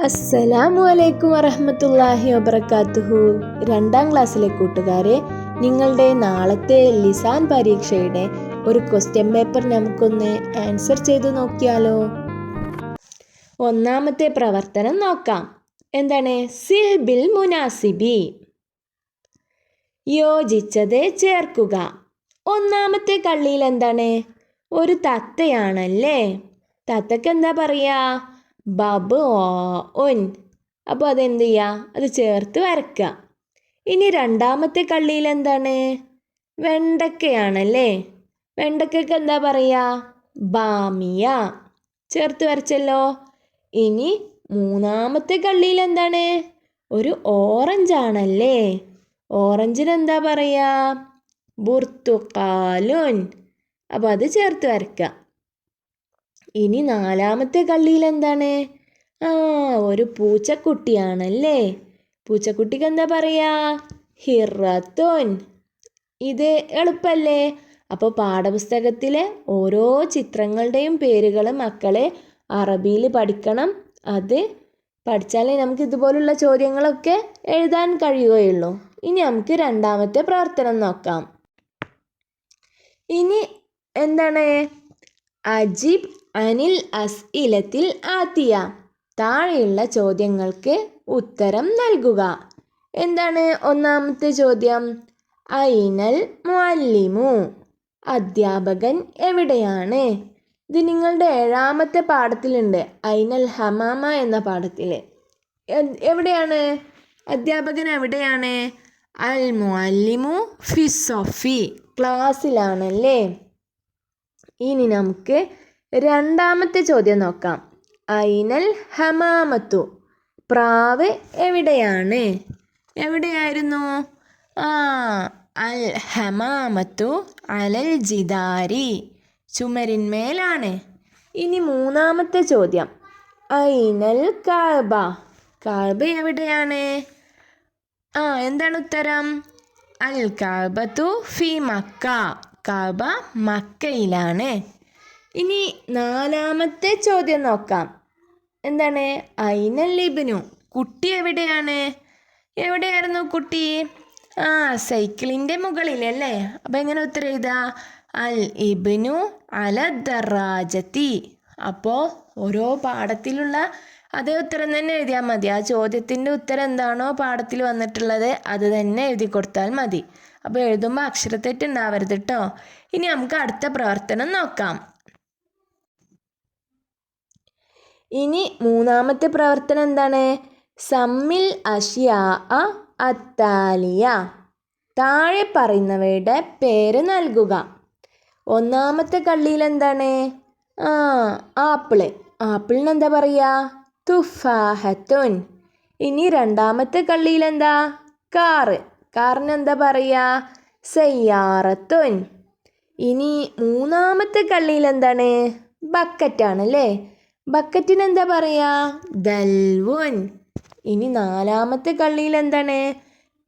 അസ്സലാമു അലൈക്കും വറഹ്മത്തുള്ളാഹി വബറകാതുഹു. 2ാം ക്ലാസ്സിലെ കൂട്ടുകാരെ, നിങ്ങളുടെ നാളത്തെ ലിസാൻ പരീക്ഷയുടെ ഒരു ക്വസ്റ്റ്യൻ പേപ്പർ നമുക്കൊന്ന് ആൻസർ ചെയ്ത് നോക്കിയാലോ? ഒന്നാമത്തെ പ്രവർത്തനം നോക്കാം. എന്താണ്? സിൽ ബിൽ മുനാസിബി. യോജിച്ചത് ചേർക്കുക. ഒന്നാമത്തെ കള്ളിയിൽ എന്താണ്? ഒരു തത്തയാണല്ലേ. തത്തക്ക് എന്താ പറയാ? ബബ് ഓൻ. അപ്പോൾ അതെന്ത് ചെയ്യുക? അത് ചേർത്ത് വരയ്ക്കുക. ഇനി രണ്ടാമത്തെ കള്ളിയിൽ എന്താണ്? വെണ്ടക്കയാണല്ലേ. വെണ്ടക്കയ്ക്ക് എന്താ പറയുക? ബാമിയ. ചേർത്ത് വരച്ചല്ലോ. ഇനി മൂന്നാമത്തെ കള്ളിയിൽ എന്താണ്? ഒരു ഓറഞ്ചാണല്ലേ. ഓറഞ്ചിന് എന്താ പറയുക? ബുർത്തുക്കാലുൻ. അപ്പോൾ അത് ചേർത്ത് വരയ്ക്കുക. ഇനി നാലാമത്തെ കള്ളിയിൽ എന്താണ്? ഒരു പൂച്ചക്കുട്ടിയാണല്ലേ. പൂച്ചക്കുട്ടിക്ക് എന്താ പറയാ? ഹിറത്തുൻ. ഇത് എളുപ്പല്ലേ? അപ്പോൾ പാഠപുസ്തകത്തിലെ ഓരോ ചിത്രങ്ങളുടെയും പേരുകൾ മക്കളെ അറബിയിൽ പഠിക്കണം. അത് പഠിച്ചാലേ നമുക്ക് ഇതുപോലുള്ള ചോദ്യങ്ങളൊക്കെ എഴുതാൻ കഴിയുകയുള്ളൂ. ഇനി നമുക്ക് രണ്ടാമത്തെ പ്രവർത്തനം നോക്കാം. ഇനി എന്താണ്? അജിബ് അനിൽ അസ്ഇലത്തിൽ ആത്തിയ. താഴെയുള്ള ചോദ്യങ്ങൾക്ക് ഉത്തരം നൽകുക. എന്താണ് ഒന്നാമത്തെ ചോദ്യം? ഐനൽ മുഅല്ലിമു. അധ്യാപകൻ എവിടെയാണ്? ഇത് നിങ്ങളുടെ 7ാമത്തെ പാഠത്തിലുണ്ട്. ഐനൽ ഹമാമ എന്ന പാഠത്തിൽ. എവിടെയാണ് അധ്യാപകൻ? എവിടെയാണ്? അൽ മുഅല്ലിമു ഫി സഫി. ക്ലാസ്സിലാണല്ലേ. ഇനി നമുക്ക് രണ്ടാമത്തെ ചോദ്യം നോക്കാം. ഐനൽ ഹമാമത്തു. പ്രാവ് എവിടെയാണ്? എവിടെയായിരുന്നു? അൽ ഹമാമത്തു അലൽ ജിദാരി. ചുമരിന്മേലാണ്. ഇനി മൂന്നാമത്തെ ചോദ്യം. ഐനൽ കഅബ. കഅബ എവിടെയാണ്? എന്താണ് ഉത്തരം? അൽ കഅബത്തു ഫി മക്ക. കഅബ മക്കയിലാണ്. ഇനി നാലാമത്തെ ചോദ്യം നോക്കാം. എന്താണ്? ഐനൽ ഇബ്നു. കുട്ടി എവിടെയാണ്? എവിടെയായിരുന്നു കുട്ടി? സൈക്കിളിൻ്റെ മുകളിലല്ലേ. അപ്പോൾ എങ്ങനെ ഉത്തരം എഴുതാ? അൽ ഇബ്നു അല ദറാജത്തി. അപ്പോൾ ഓരോ പാഠത്തിലുള്ള അതേ ഉത്തരം തന്നെ എഴുതിയാൽ മതി. ആ ചോദ്യത്തിൻ്റെ ഉത്തരം എന്താണോ പാഠത്തിൽ വന്നിട്ടുള്ളത് അത് തന്നെ എഴുതി കൊടുത്താൽ മതി. അപ്പോൾ എഴുതുമ്പോൾ അക്ഷരത്തെറ്റ് ഉണ്ടാവരുത് കേട്ടോ. ഇനി നമുക്ക് അടുത്ത പ്രവർത്തനം നോക്കാം. ഇനി മൂന്നാമത്തെ പ്രവർത്തനം എന്താണ്? സമ്മിൽ അഷ്യാ അത്താലിയ. താഴെ പറയുന്നവയുടെ പേര് നൽകുക. ഒന്നാമത്തെ കള്ളിയിൽ എന്താണ്? ആപ്പിള്. ആപ്പിളിന് എന്താ പറയുക? തുഫാഹത്തുൻ. ഇനി രണ്ടാമത്തെ കള്ളിയിൽ എന്താ? കാറ്. കാറിന് എന്താ പറയുക? സയ്യാറത്തുൻ. ഇനി മൂന്നാമത്തെ കള്ളിയിൽ എന്താണ്? ബക്കറ്റാണല്ലേ. ബക്കറ്റിന് എന്താ പറയുക? ദൽവുൻ. ഇനി നാലാമത്തെ കള്ളിയിൽ എന്താണ്?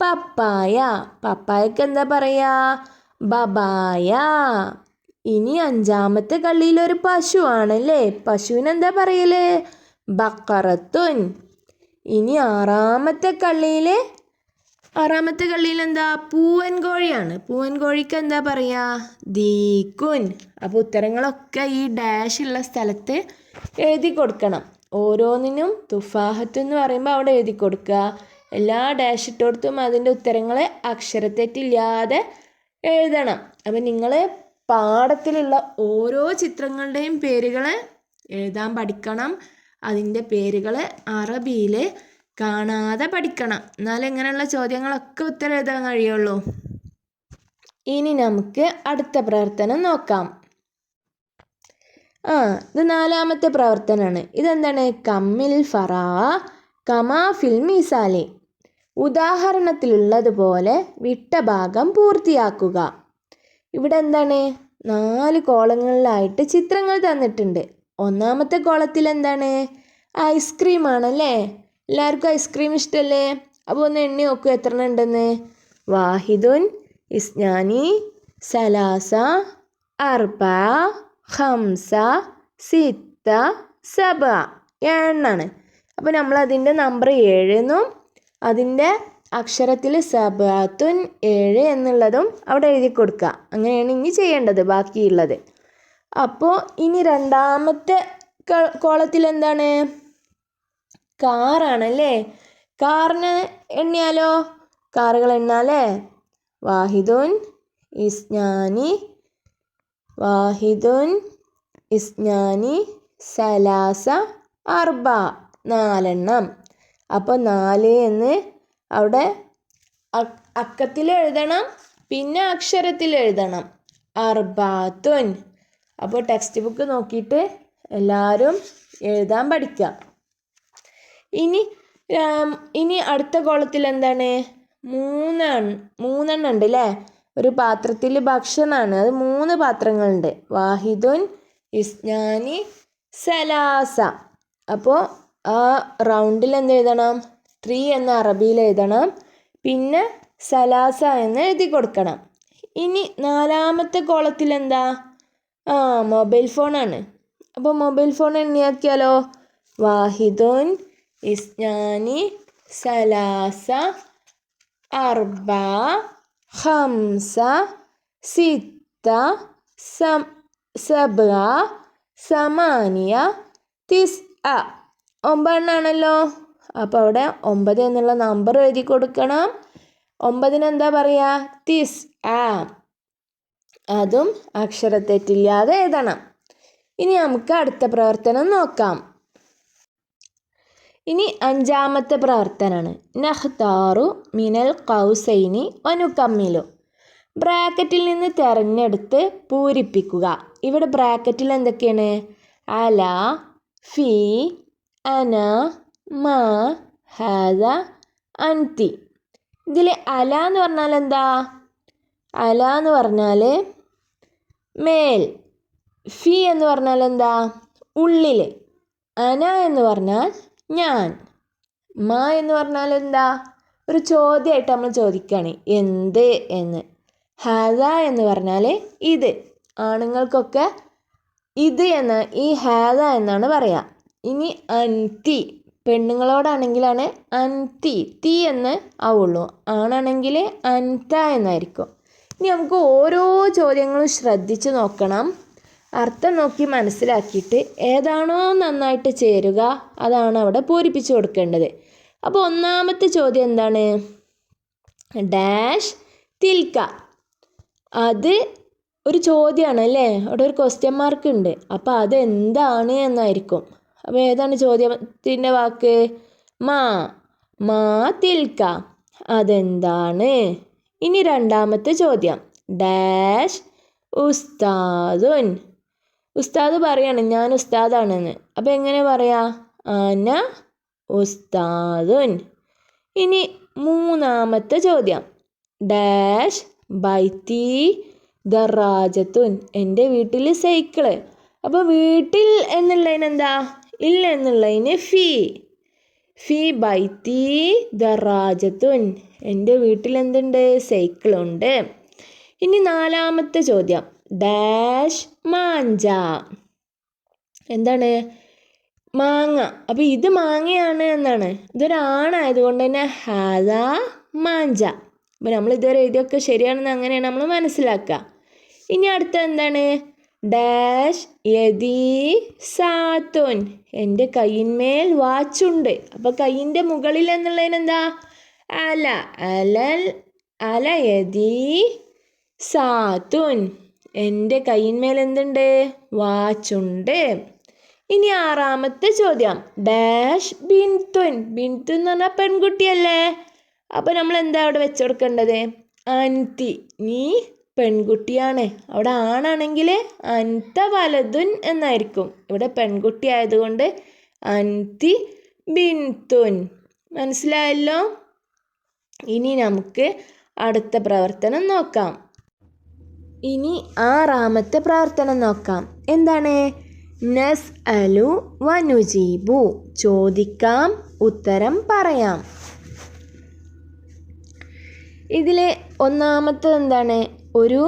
പപ്പായ. പപ്പായക്ക് എന്താ പറയുക? ബബായ. ഇനി അഞ്ചാമത്തെ കള്ളിയിൽ ഒരു പശു ആണല്ലേ. പശുവിന് എന്താ പറയല്? ബക്കറത്തുൻ. ഇനി ആറാമത്തെ കള്ളിയിൽ എന്താ? പൂവൻ കോഴിയാണ്. പൂവൻ കോഴിക്ക് എന്താ പറയുക? ദീക്കുൻ. അപ്പോൾ ഉത്തരങ്ങളൊക്കെ ഈ ഡാഷ് ഉള്ള സ്ഥലത്ത് എഴുതി കൊടുക്കണം. ഓരോന്നിനും തുഫാഹത്ത് എന്ന് പറയുമ്പോൾ അവിടെ എഴുതി കൊടുക്കുക. എല്ലാ ഡാഷ് ഇട്ടോടത്തും അതിൻ്റെ ഉത്തരങ്ങൾ അക്ഷരത്തെറ്റില്ലാതെ എഴുതണം. അപ്പം നിങ്ങൾ പാഠത്തിലുള്ള ഓരോ ചിത്രങ്ങളുടെയും പേരുകൾ എഴുതാൻ പഠിക്കണം. അതിൻ്റെ പേരുകൾ അറബിയിൽ കാണാതെ പഠിക്കണം. എന്നാലും ഇങ്ങനെയുള്ള ചോദ്യങ്ങളൊക്കെ ഉത്തരം എഴുതാൻ കഴിയുള്ളൂ. ഇനി നമുക്ക് അടുത്ത പ്രവർത്തനം നോക്കാം. ഇത് 4ാമത്തെ പ്രവർത്തനമാണ്. ഇതെന്താണ്? കമ്മിൽ ഫറാ കമാ ഫിൽ മിസാലി. ഉദാഹരണത്തിലുള്ളതുപോലെ വിട്ട ഭാഗം പൂർത്തിയാക്കുക. ഇവിടെ എന്താണ്? 4 കോളങ്ങളിലായിട്ട് ചിത്രങ്ങൾ തന്നിട്ടുണ്ട്. ഒന്നാമത്തെ കോളത്തിൽ എന്താണ്? ഐസ്ക്രീം ആണല്ലേ. എല്ലാവർക്കും ഐസ്ക്രീം ഇഷ്ടമല്ലേ? അപ്പോൾ ഒന്ന് എണ്ണി നോക്കൂ എത്ര ഉണ്ടെന്ന്. വാഹിദുൻ, ഇസ്നാനി, സലാസ, അർബ, ഖംസ, സിത്ത, സബ. 7 എണ്ണാണ്. അപ്പോൾ നമ്മൾ അതിൻ്റെ നമ്പർ 7 എന്നും അതിൻ്റെ അക്ഷരത്തിൽ സബഅത്തുൻ 7 എന്നുള്ളതും അവിടെ എഴുതി കൊടുക്കുക. അങ്ങനെയാണ് ഇനി ചെയ്യേണ്ടത് ബാക്കിയുള്ളത്. അപ്പോൾ ഇനി രണ്ടാമത്തെ കോളത്തിൽ എന്താണ്? കാറാണല്ലേ. കാറിന് എണ്ണിയാലോ? കാറുകൾ എണ്ണാലേ. വാഹിദുൻ ഇസ്നാനി, വാഹിദുൻ ഇസ്നാനി, സലാസ, അർബ, 4 എണ്ണം. അപ്പോൾ 4 എന്ന് അവിടെ അക്കത്തിൽ എഴുതണം, പിന്നെ അക്ഷരത്തിൽ എഴുതണം. അർബാത്തുൻ. അപ്പോൾ ടെക്സ്റ്റ് ബുക്ക് നോക്കിയിട്ട് എല്ലാവരും എഴുതാൻ പഠിക്കുക. ഇനി അടുത്ത കോളത്തിൽ എന്താണ്? 3 എണ്ണം ഉണ്ട് അല്ലേ. ഒരു പാത്രത്തിൽ ഭക്ഷണമാണ്, അത് 3 പാത്രങ്ങളുണ്ട്. വാഹിദുൻ ഇസ്നാനി സലാസ. അപ്പോൾ ആ റൗണ്ടിൽ എന്ത് എഴുതണം? 3 എന്ന അറബിയിൽ എഴുതണം, പിന്നെ സലാസ എന്ന് എഴുതി കൊടുക്കണം. ഇനി നാലാമത്തെ കോളത്തിൽ എന്താ? മൊബൈൽ ഫോണാണ്. അപ്പോൾ മൊബൈൽ ഫോൺ എണ്ണിയാക്കിയാലോ? വാഹിദുൻ ഇസ്നാനി സലാസ അർബ ഖംസ സിത്ത സബ്അ സമാനിയ തിസ്അ. 9 എണ്ണാണല്ലോ. അപ്പോൾ അവിടെ 9 എന്നുള്ള നമ്പർ എഴുതി കൊടുക്കണം. 9 എന്താ പറയുക? തിസ്അ. അതും അക്ഷരത്തെറ്റില്ലാതെ എഴുതണം. ഇനി നമുക്ക് അടുത്ത പ്രവർത്തനം നോക്കാം. ഇനി 5ാമത്തെ പ്രവർത്തനമാണ്. നഖ്താറു മിനൽ ഖൗസൈനി വനുകമ്മിലു. ബ്രാക്കറ്റിൽ നിന്ന് തിരഞ്ഞെടുത്ത് പൂരിപ്പിക്കുക. ഇവിടെ ബ്രാക്കറ്റിൽ എന്തൊക്കെയാണ്? അല, ഫി, അന, മാ, ഹാദ, അൻതി. ഇതിൽ അല എന്ന് പറഞ്ഞാൽ എന്താ? അല എന്ന് പറഞ്ഞാൽ മേൽ. ഫി എന്ന് പറഞ്ഞാൽ എന്താ? ഉള്ളിൽ. അന എന്ന് പറഞ്ഞാൽ ഞാൻ. മാ എന്ന് പറഞ്ഞാൽ എന്താ? ഒരു ചോദ്യമായിട്ട് നമ്മൾ ചോദിക്കുകയാണ്, എന്ത് എന്ന്. ഹാദ എന്ന് പറഞ്ഞാൽ ഇത്. ആണുങ്ങൾക്കൊക്കെ ഇത് എന്ന്, ഈ ഹാദ എന്നാണ് പറയുക. ഇനി അൻതി, പെണ്ണുങ്ങളോടാണെങ്കിലാണ് അൻതി, തീ എന്ന് ആവുള്ളൂ. ആണാണെങ്കിൽ അൻത എന്നായിരിക്കും. ഇനി നമുക്ക് ഓരോ ചോദ്യങ്ങളും ശ്രദ്ധിച്ച് നോക്കണം. അർത്ഥം നോക്കി മനസ്സിലാക്കിയിട്ട് ഏതാണോ നന്നായിട്ട് ചേരുക അതാണ് അവിടെ പൂരിപ്പിച്ച് കൊടുക്കേണ്ടത്. അപ്പോൾ ഒന്നാമത്തെ ചോദ്യം എന്താണ്? ഡാഷ് തിൽക്ക. അത് ഒരു ചോദ്യമാണ് അല്ലേ, അവിടെ ഒരു ക്വസ്റ്റ്യൻ മാർക്ക് ഉണ്ട്. അപ്പോൾ അത് എന്താണ് എന്നായിരിക്കും. അപ്പോൾ ഏതാണ് ചോദ്യത്തിൻ്റെ വാക്ക്? മാ. മാ തിൽക്ക, അതെന്താണ്. ഇനി രണ്ടാമത്തെ ചോദ്യം, ഡാഷ് ഉസ്താദുൻ. ഉസ്താദ് പറയാണ് ഞാൻ ഉസ്താദാണെന്ന്. അപ്പോൾ എങ്ങനെ പറയാ? അന ഉസ്താദുൻ. ഇനി മൂന്നാമത്തെ ചോദ്യം, ഡാഷ് ബൈത്തി ദറാജത്തുൻ. എൻ്റെ വീട്ടിൽ സൈക്കിള്. അപ്പോൾ വീട്ടിൽ എന്നുള്ളതിനെന്താ? ഇല്ല എന്നുള്ളതിന് ഫി. ഫി ബൈത്തി ദറാജത്തുൻ. എൻ്റെ വീട്ടിൽ എന്തുണ്ട്? സൈക്കിളുണ്ട്. ഇനി നാലാമത്തെ ചോദ്യം, ഡാഷ് മാഞ്ച. എന്താണ്? മാങ്ങ. അപ്പോൾ ഇത് മാങ്ങയാണ് എന്നാണ്. ഇതൊരാണായതുകൊണ്ട് തന്നെ ഹാദ മാഞ്ച. അപ്പോൾ നമ്മൾ ഇതുവരെ എഴുതിയൊക്കെ ശരിയാണെന്ന് അങ്ങനെയാണ് നമ്മൾ മനസ്സിലാക്കുക. ഇനി അടുത്ത എന്താണ്? ഡാഷ് യദി സാത്തുൻ. എൻ്റെ കയ്യിന്മേൽ വാച്ചുണ്ട്. അപ്പോൾ കയ്യിൻ്റെ മുകളിൽ എന്നുള്ളതിനെന്താ? അല. അല യദി സാത്തുൻ. എൻ്റെ കയ്യിന്മേൽ എന്തുണ്ട്? വാച്ചുണ്ട്. ഇനി ആറാമത്തെ ചോദ്യം, ഡാഷ് ബിൻതുൻ. ബിൻതു എന്ന് പറഞ്ഞാൽ പെൺകുട്ടിയല്ലേ. അപ്പോൾ നമ്മൾ എന്താ അവിടെ വെച്ച് കൊടുക്കേണ്ടത്? അൻതി, നീ പെൺകുട്ടിയാണ്. അവിടെ ആണാണെങ്കിൽ അൻത വലതുൻ എന്നായിരിക്കും. ഇവിടെ പെൺകുട്ടി ആയതുകൊണ്ട് അൻതി ബിൻതുൻ. മനസ്സിലായല്ലോ? ഇനി നമുക്ക് അടുത്ത പ്രവർത്തനം നോക്കാം. ഇനി ആറാമത്തെ പ്രവർത്തനം നോക്കാം. എന്താണ്? നസ് അലു വനുജീബു. ചോദിക്കാം, ഉത്തരം പറയാം. ഇതിൽ ഒന്നാമത്തെ എന്താണ്? ഒരു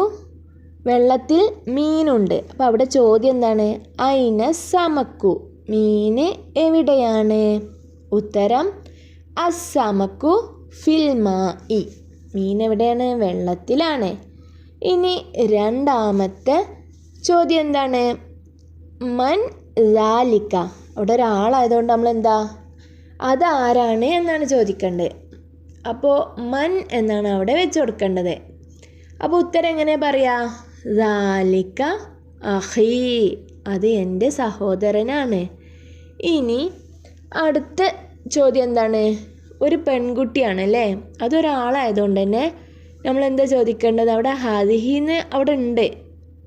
വെള്ളത്തിൽ മീനുണ്ട്. അപ്പോൾ അവിടെ ചോദ്യം എന്താണ്? ഐന സമക്കു. മീന് എവിടെയാണ്? ഉത്തരം അസ്സമക്കു ഫിൽമായി. മീൻ എവിടെയാണ്? വെള്ളത്തിലാണ്. ഇനി രണ്ടാമത്തെ ചോദ്യം എന്താണ്? മൻ ലാലിക്ക. അവിടെ ഒരാളായതുകൊണ്ട് നമ്മൾ എന്താ അതാരാണ് എന്നാണ് ചോദിക്കേണ്ടത്. അപ്പോൾ മൻ എന്നാണ് അവിടെ വെച്ച് കൊടുക്കേണ്ടത്. അപ്പോൾ ഉത്തരം എങ്ങനെ പറയാ? ലാലിക്ക അഹി, അത് എൻ്റെ സഹോദരനാണ്. ഇനി അടുത്ത ചോദ്യം എന്താണ്? ഒരു പെൺകുട്ടിയാണ് അല്ലേ, അതൊരാളായതുകൊണ്ട് തന്നെ നമ്മൾ എന്താ ചോദിക്കേണ്ടത്? അവിടെ ഹാദിഹിന്ന് അവിടെ ഉണ്ട്,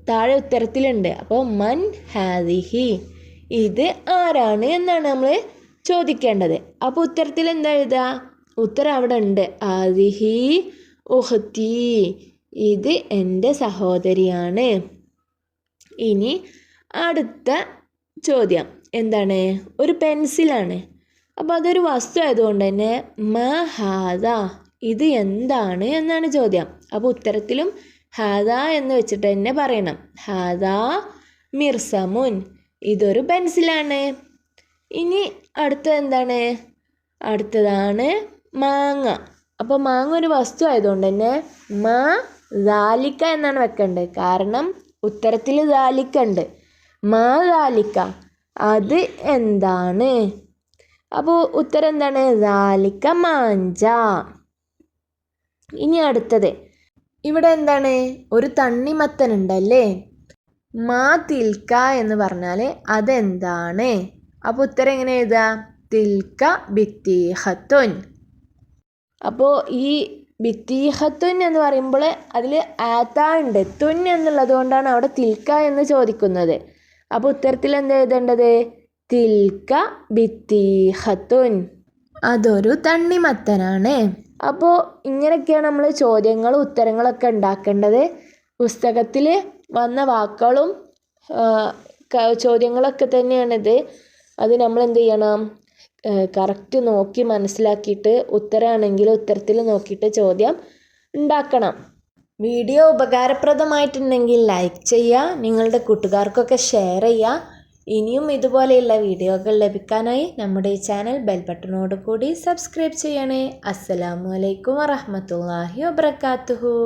താഴെ ഉത്തരത്തിലുണ്ട്. അപ്പോൾ മൻ ഹാദിഹി, ഇത് ആരാണ് എന്നാണ് നമ്മൾ ചോദിക്കേണ്ടത്. അപ്പോൾ ഉത്തരത്തിൽ എന്താ എഴുതുക? ഉത്തരം അവിടെ ഉണ്ട്, ഹാദിഹി ഉഹ്തി, ഇത് എൻ്റെ സഹോദരിയാണ്. ഇനി അടുത്ത ചോദ്യം എന്താണ്? ഒരു പെൻസിലാണ്. അപ്പോൾ അതൊരു വസ്തു ആയതുകൊണ്ട് തന്നെ മാ ഹാദ, ഇത് എന്താണ് എന്നാണ് ചോദ്യം. അപ്പോൾ ഉത്തരത്തിലും ഹാദ എന്ന് വെച്ചിട്ട് തന്നെ പറയണം. ഹാദ മിർസമുൻ, ഇതൊരു പെൻസിലാണ്. ഇനി അടുത്തത് എന്താണ്? അടുത്തതാണ് മാങ്ങ. അപ്പോൾ മാങ്ങ ഒരു വസ്തു ആയതുകൊണ്ട് തന്നെ മാ ദാലിക്ക എന്നാണ് വെക്കേണ്ടത്. കാരണം ഉത്തരത്തിൽ ദാലിക്ക ഉണ്ട്. മാ ദാലിക്ക, അത് എന്താണ്? അപ്പോൾ ഉത്തരം എന്താണ്? ദാലിക്ക മാഞ്ച. ഇനി അടുത്തത് ഇവിടെ എന്താണ്? ഒരു തണ്ണിമത്തൻ ഉണ്ടല്ലേ. മാ തിൽക്ക എന്ന് പറഞ്ഞാൽ അതെന്താണ്? അപ്പോൾ ഉത്തരം എങ്ങനെ എഴുതുക? തിൽക്ക ബിത്തീഹത്തുൻ. അപ്പോൾ ഈ ബിത്തീഹത്തുൻ എന്ന് പറയുമ്പോൾ അതിൽ ആത്ത ഉണ്ട്, തുൻ എന്നുള്ളത് കൊണ്ടാണ് അവിടെ തിൽക്ക എന്ന് ചോദിക്കുന്നത്. അപ്പോൾ ഉത്തരത്തിൽ എന്താ എഴുതേണ്ടത്? തിൽക്ക ബിത്തീഹത്തുൻ, അതൊരു തണ്ണിമത്തനാണ്. അപ്പോൾ ഇങ്ങനെയൊക്കെയാണ് നമ്മൾ ചോദ്യങ്ങളും ഉത്തരങ്ങളൊക്കെ ഉണ്ടാക്കേണ്ടത്. പുസ്തകത്തിൽ വന്ന വാക്കുകളും ചോദ്യങ്ങളൊക്കെ തന്നെയാണിത്. അത് നമ്മൾ എന്ത് ചെയ്യണം? കറക്റ്റ് നോക്കി മനസ്സിലാക്കിയിട്ട് ഉത്തരമാണെങ്കിൽ ഉത്തരത്തിൽ നോക്കിയിട്ട് ചോദ്യം ഉണ്ടാക്കണം. വീഡിയോ ഉപകാരപ്രദമായിട്ടുണ്ടെങ്കിൽ ലൈക്ക് ചെയ്യുക, നിങ്ങളുടെ കൂട്ടുകാർക്കൊക്കെ ഷെയർ ചെയ്യുക. ഇനിയും ഇതുപോലെയുള്ള വീഡിയോകൾ ലഭിക്കാനായി നമ്മുടെ ഈ ചാനൽ ബെൽ ബട്ടണോട് കൂടി സബ്സ്ക്രൈബ് ചെയ്യണേ. അസ്സലാമു അലൈക്കും വറഹ്മത്തുള്ളാഹി വബറകാതുഹു.